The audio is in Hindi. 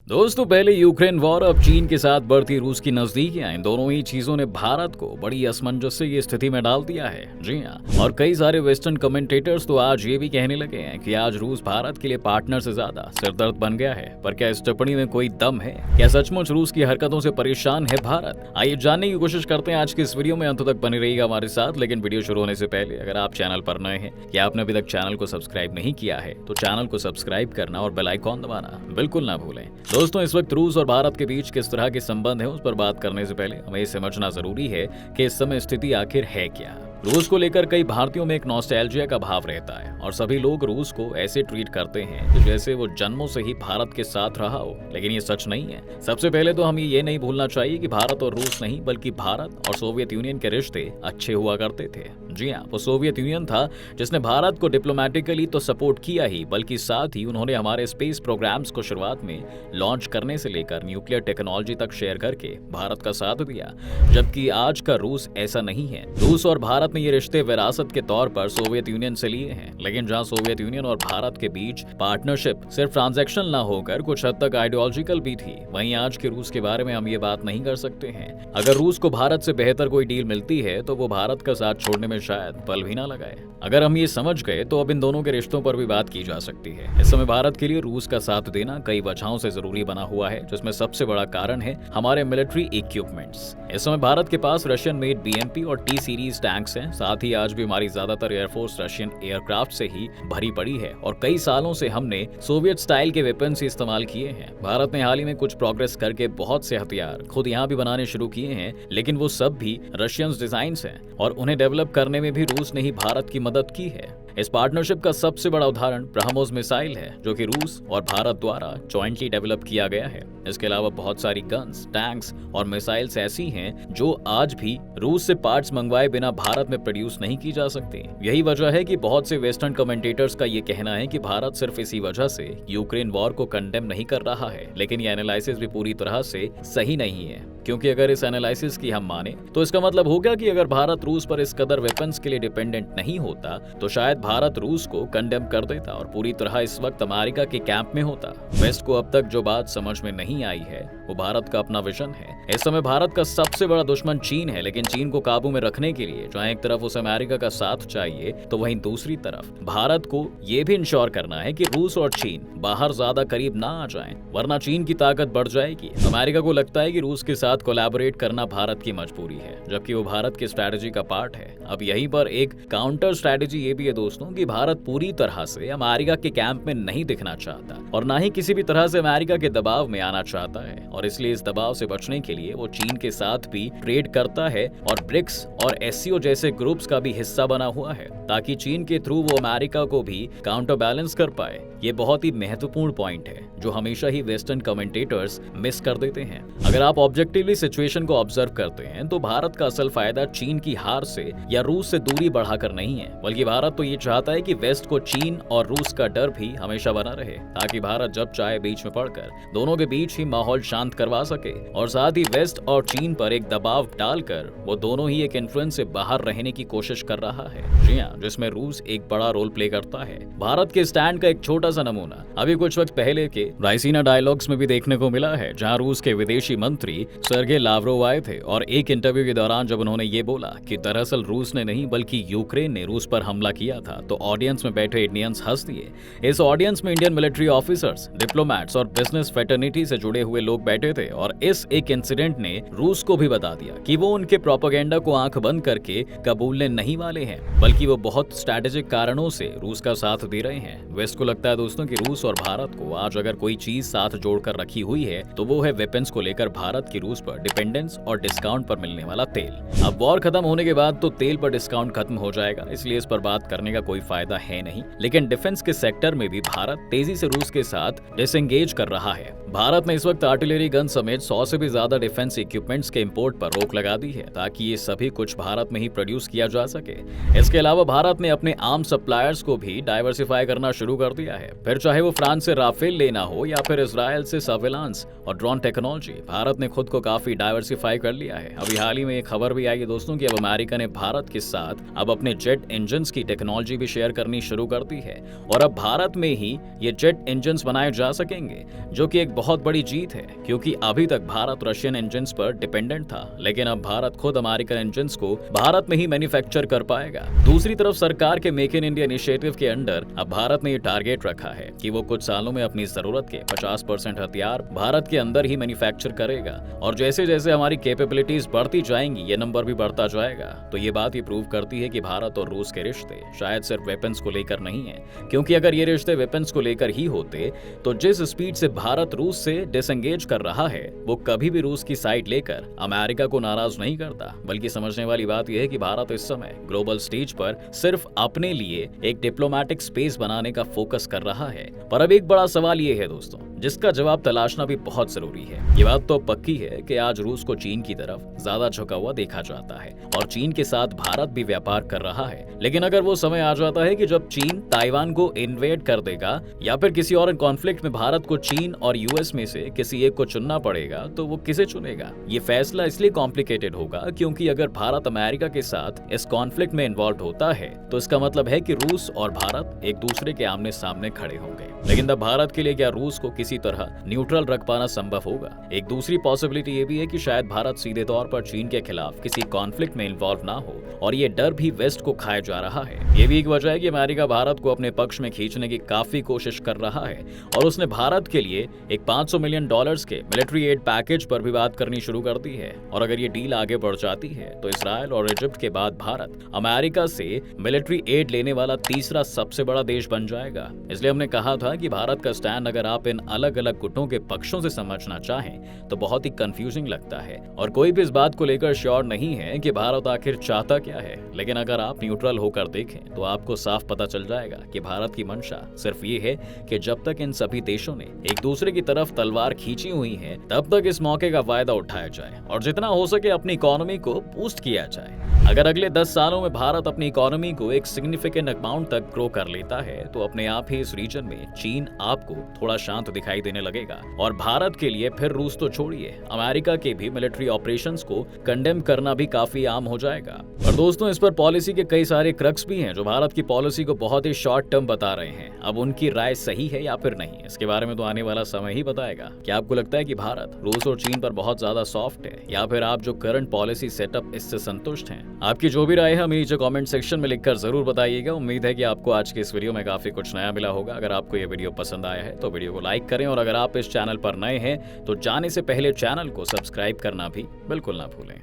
दोस्तों, पहले यूक्रेन वॉर, अब चीन के साथ बढ़ती रूस की नजदीकियां, इन दोनों ही चीजों ने भारत को बड़ी असमंजस की स्थिति में डाल दिया है। जी हाँ, और कई सारे वेस्टर्न कमेंटेटर्स तो आज ये भी कहने लगे हैं कि आज रूस भारत के लिए पार्टनर से ज्यादा सिरदर्द बन गया है। पर क्या इस टिप्पणी में कोई दम है? क्या सचमुच रूस की हरकतों से परेशान है भारत? आइए जानने की कोशिश करते हैं आज की इस वीडियो में। अंत तक बने रहिएगा हमारे साथ। लेकिन वीडियो शुरू होने से पहले अगर आप चैनल पर नए हैं या आपने अभी तक चैनल को सब्सक्राइब नहीं किया है तो चैनल को सब्सक्राइब करना और बेल आइकॉन दबाना बिल्कुल ना भूलें। दोस्तों, इस वक्त रूस और भारत के बीच किस तरह के संबंध है उस पर बात करने से पहले हमें समझना जरूरी है कि इस समय स्थिति आखिर है क्या। रूस को लेकर कई भारतीयों में एक नॉस्टैल्जिया का भाव रहता है और सभी लोग रूस को ऐसे ट्रीट करते हैं कि जैसे वो जन्मों से ही भारत के साथ रहा हो, लेकिन ये सच नहीं है। सबसे पहले तो हमें ये नहीं भूलना चाहिए कि भारत और रूस नहीं बल्कि भारत और सोवियत यूनियन के रिश्ते अच्छे हुआ करते थे। जी हाँ, वो सोवियत यूनियन था जिसने भारत को डिप्लोमेटिकली तो सपोर्ट किया ही, बल्कि साथ ही उन्होंने हमारे स्पेस प्रोग्राम्स को शुरुआत में लॉन्च करने से लेकर न्यूक्लियर टेक्नोलॉजी तक शेयर करके भारत का साथ दिया। जबकि आज का रूस ऐसा नहीं है। रूस और भारत ने ये रिश्ते विरासत के तौर पर सोवियत यूनियन से लिए हैं, लेकिन जहां सोवियत यूनियन और भारत के बीच पार्टनरशिप सिर्फ ट्रांजैक्शनल ना होकर कुछ हद तक आइडियोलॉजिकल भी थी, वहीं आज के रूस के बारे में हम ये बात नहीं कर सकते हैं। अगर रूस को भारत से बेहतर कोई डील मिलती है तो वो भारत का साथ छोड़ने में शायद पल भी ना लगाए। अगर हम ये समझ गए तो अब इन दोनों के रिश्तों पर भी बात की जा सकती है। इस समय भारत के लिए रूस का साथ देना कई वजहों से जरूरी बना हुआ है, जिसमें सबसे बड़ा कारण है हमारे मिलिट्री इक्विपमेंट्स। इस समय भारत के पास रशियन मेड बीएमपी और टी सीरीज टैंक्स हैं। साथ ही आज भी हमारी ज्यादातर एयरफोर्स रशियन एयरक्राफ्ट से ही भरी पड़ी है और कई सालों से हमने सोवियत स्टाइल के वेपन्स इस्तेमाल किए हैं। भारत ने हाल ही में कुछ प्रोग्रेस करके बहुत से हथियार खुद यहाँ भी बनाने शुरू किए हैं, लेकिन वो सब भी रशियन डिजाइन हैं और उन्हें डेवलप करने में भी रूस ने ही भारत की मदद की है। इस पार्टनरशिप का सबसे बड़ा उदाहरण ब्रह्मोस मिसाइल है, जो कि रूस और भारत द्वारा जॉइंटली डेवलप किया गया है। इसके अलावा बहुत सारी गन्स, टैंक्स और मिसाइल्स ऐसी हैं जो आज भी रूस से पार्ट्स मंगवाए बिना भारत में प्रोड्यूस नहीं की जा सकती। यही वजह है कि बहुत से वेस्टर्न कमेंटेटर्स का ये कहना है कि भारत सिर्फ इसी वजह से यूक्रेन वॉर को कंडेम नहीं कर रहा है। लेकिन ये एनालिसिस भी पूरी तरह से सही नहीं है, क्योंकि अगर इस एनालिसिस की हम माने तो इसका मतलब होगा कि अगर भारत रूस पर इस कदर वेपन्स के लिए डिपेंडेंट नहीं होता तो शायद भारत रूस को कंडेम कर देता और पूरी तरह इस वक्त अमेरिका के कैंप में होता। वेस्ट को अब तक जो बात समझ में नहीं आई है वो भारत का अपना विजन है। इस समय भारत का सबसे बड़ा दुश्मन चीन है, लेकिन चीन को काबू में रखने के लिए जहां एक तरफ उसे अमेरिका का साथ चाहिए तो वहीं दूसरी तरफ भारत को ये भी इंश्योर करना है कि रूस और चीन बाहर ज्यादा करीब ना आ जाएं, वरना चीन की ताकत बढ़ जाएगी। अमेरिका को लगता है कि रूस के साथ कोलैबोरेट करना भारत की मजबूरी है, जबकि वो भारत की स्ट्रैटेजी का पार्ट है। अब यहीं पर एक काउंटर स्ट्रैटेजी ये भी है दोस्तों कि भारत पूरी तरह से अमेरिका के कैंप में नहीं दिखना चाहता और ना ही किसी भी तरह से अमेरिका के दबाव में आना चाहता है, और इसलिए इस दबाव से बचने के लिए वो चीन के साथ भी ट्रेड करता है और ब्रिक्स और एससीओ जैसे ग्रुप्स का भी हिस्सा बना हुआ है, ताकि चीन के थ्रू वो अमेरिका को भी काउंटर बैलेंस कर पाए। ये बहुत ही महत्वपूर्ण पॉइंट है जो हमेशा ही वेस्टर्न कमेंटेटर्स मिस कर देते हैं। अगर आप ऑब्जेक्टिवली सिचुएशन को ऑब्जर्व करते हैं तो भारत का असल फायदा चीन की हार से या रूस से दूरी बढ़ाकर नहीं है, बल्कि भारत तो ये चाहता है कि वेस्ट को चीन और रूस का डर भी हमेशा बना रहे, ताकि भारत जब चाहे बीच में पड़कर दोनों के बीच ही माहौल शांत करवा सके और साथ ही वेस्ट और चीन पर एक दबाव डालकर वो दोनों ही एक इन्फ्लुएंस से बाहर रहने की कोशिश कर रहा है। जी हाँ, जिसमें रूस एक बड़ा रोल प्ले करता है। भारत के स्टैंड का एक छोटा सा नमूना अभी कुछ वक्त पहले के रायसीना डायलॉग्स में भी देखने को मिला है, जहां रूस के विदेशी मंत्री सर्गे लावरोव आए थे और एक इंटरव्यू के दौरान जब उन्होंने ये बोला कि दरअसल रूस ने नहीं बल्कि यूक्रेन ने रूस पर हमला किया था, तो ऑडियंस में बैठे इंडियंस हंस दिए। इस ऑडियंस में इंडियन मिलिट्री ऑफिसर्स, डिप्लोमैट्स और बिजनेस फ्रेटर्निटी से जुड़े हुए लोग बैठे थे और इस एक इंसिडेंट ने रूस को भी बता दिया कि वो उनके प्रोपेगेंडा को आंख बंद करके कबूलने नहीं वाले हैं, बल्कि वो बहुत स्ट्रैटेजिक कारणों से रूस का साथ दे रहे हैं। वेस्ट को लगता है दोस्तों कि रूस और भारत को आज अगर कोई चीज साथ जोड़कर रखी हुई है तो वो है वेपन्स को लेकर भारत की रूस पर डिपेंडेंस और डिस्काउंट पर मिलने वाला तेल। अब वॉर खत्म होने के बाद तो तेल पर डिस्काउंट खत्म हो जाएगा, इसलिए इस पर बात करने का कोई फायदा है नहीं, लेकिन डिफेंस के सेक्टर में भी भारत तेजी से रूस के साथ डिसएंगेज कर रहा है। भारत ने इस वक्त आर्टिलरी गन समेत 100 से भी ज्यादा डिफेंस इक्विपमेंट्स के इंपोर्ट पर रोक लगा दी है, ताकि ये सभी कुछ भारत में ही प्रोड्यूस किया जा सके। इसके अलावा भारत ने अपने आर्म सप्लायर्स को भी डाइवर्सिफाई करना शुरू कर दिया है, फिर चाहे वो फ्रांस से राफेल लेना हो या फिर इजराइल से सर्विलांस और ड्रोन टेक्नोलॉजी। भारत ने खुद को काफी डाइवर्सिफाई कर लिया है। अभी हाल ही में एक खबर भी आई है दोस्तों कि अब अमेरिका ने भारत के साथ अब अपने जेट इंजन्स की टेक्नोलॉजी भी शेयर करनी शुरू कर दी है और अब भारत में ही ये जेट इंजन्स बनाए जा सकेंगे, जो कि एक बहुत बड़ी जीत है क्योंकि अभी तक भारत रशियन इंजन्स पर डिपेंडेंट था, लेकिन अब भारत खुद अमेरिकन इंजन्स को भारत में ही मैन्युफैक्चर कर पाएगा। दूसरी तरफ सरकार के मेक इन इंडिया इनिशिएटिव के अंडर अब भारत ने ये टारगेट रखा है कि वो कुछ सालों में अपनी जरूरत के 50% हथियार भारत के अंदर ही मैन्युफैक्चर करेगा और जैसे जैसे हमारी कैपेबिलिटीज बढ़ती जाएंगी ये नंबर भी बढ़ता जाएगा। तो ये बात ये प्रूव करती है कि भारत और रूस के रिश्ते शायद सिर्फ वेपन्स को लेकर नहीं है, क्योंकि अगर ये रिश्ते वेपन्स को लेकर ही होते तो जिस स्पीड से भारत रूस से डिसएंगेज कर रहा है वो कभी भी रूस की साइड लेकर अमेरिका को नाराज नहीं करता। बल्कि समझने वाली बात यह है कि भारत इस समय ग्लोबल स्टेज पर सिर्फ अपने लिए एक डिप्लोमेटिक स्पेस बनाने का फोकस कर रहा है। पर अब एक बड़ा सवाल ये है दोस्तों जिसका जवाब तलाशना भी बहुत जरूरी है। ये बात तो पक्की है कि आज रूस को चीन की तरफ ज्यादा झुका हुआ देखा जाता है और चीन के साथ भारत भी व्यापार कर रहा है, लेकिन अगर वो समय आ जाता है कि जब चीन ताइवान को इन्वेड कर देगा या फिर किसी और कॉन्फ्लिक्ट में भारत को चीन और यूएस में से किसी एक को चुनना पड़ेगा तो वो किसे चुनेगा? ये फैसला इसलिए कॉम्प्लिकेटेड होगा क्योंकि अगर भारत अमेरिका के साथ इस कॉन्फ्लिक्ट में इन्वॉल्व होता है तो इसका मतलब है कि रूस और भारत एक दूसरे के आमने सामने खड़े होंगे। लेकिन तब भारत के लिए क्या रूस को किसी तरह न्यूट्रल रख पाना संभव होगा? एक दूसरी पॉसिबिलिटी ये भी है कि शायद भारत सीधे तौर पर चीन के खिलाफ किसी कॉन्फ्लिक्ट में इन्वॉल्व ना हो और ये डर भी वेस्ट को खाया जा रहा है। ये भी एक वजह है कि अमेरिका भारत को अपने पक्ष में खींचने की काफी कोशिश कर रहा है और उसने भारत के लिए एक $500 मिलियन के मिलिट्री एड पैकेज पर भी बात करनी शुरू कर दी है और अगर ये डील आगे बढ़ जाती है तो इसराइल और इजिप्ट के बाद भारत अमेरिका से मिलिट्री एड लेने वाला तीसरा सबसे बड़ा देश बन जाएगा। इसलिए हमने कहा था कि भारत का स्टैंड अगर आप इन अलग अलग गुटों के पक्षों से समझना चाहें तो बहुत ही कंफ्यूजिंग लगता है और कोई भी इस बात को लेकर श्योर नहीं है कि भारत आखिर चाहता क्या है। लेकिन अगर आप न्यूट्रल होकर देखें तो आपको साफ पता चल जाएगा कि भारत की मंशा सिर्फ ये है कि जब तक इन सभी देशों ने एक दूसरे की तरफ तलवार खींची हुई है तब तक इस मौके का फायदा उठाया जाए और जितना हो सके अपनी इकोनॉमी को बूस्ट किया जाए। अगर अगले 10 सालों में भारत अपनी इकोनॉमी को एक सिग्निफिकेंट अमाउंट तक ग्रो कर लेता है तो अपने आप ही इस रीजन में चीन आपको थोड़ा शांत दिखाई देने लगेगा और भारत के लिए फिर रूस तो छोड़िए अमेरिका के भी मिलिट्री ऑपरेशंस को कंडेम करना भी काफी आम हो जाएगा। और दोस्तों इस पर पॉलिसी के कई सारे क्रक्स भी हैं जो भारत की पॉलिसी को बहुत ही शॉर्ट टर्म बता रहे हैं। अब उनकी राय सही है या फिर नहीं इसके बारे में तो आने वाला समय ही बताएगा। क्या आपको लगता है कि भारत रूस और चीन पर बहुत ज्यादा सॉफ्ट है या फिर आप जो करंट पॉलिसी सेटअप इससे संतुष्ट हैं? आपकी जो भी राय है हमें नीचे कमेंट सेक्शन में लिखकर जरूर बताइएगा। उम्मीद है कि आपको आज के इस वीडियो में काफी कुछ नया मिला होगा। अगर आपको ये वीडियो पसंद आया है तो वीडियो को लाइक करें और अगर आप इस चैनल पर नए हैं तो जाने से पहले चैनल को सब्सक्राइब करना भी बिल्कुल ना भूलें।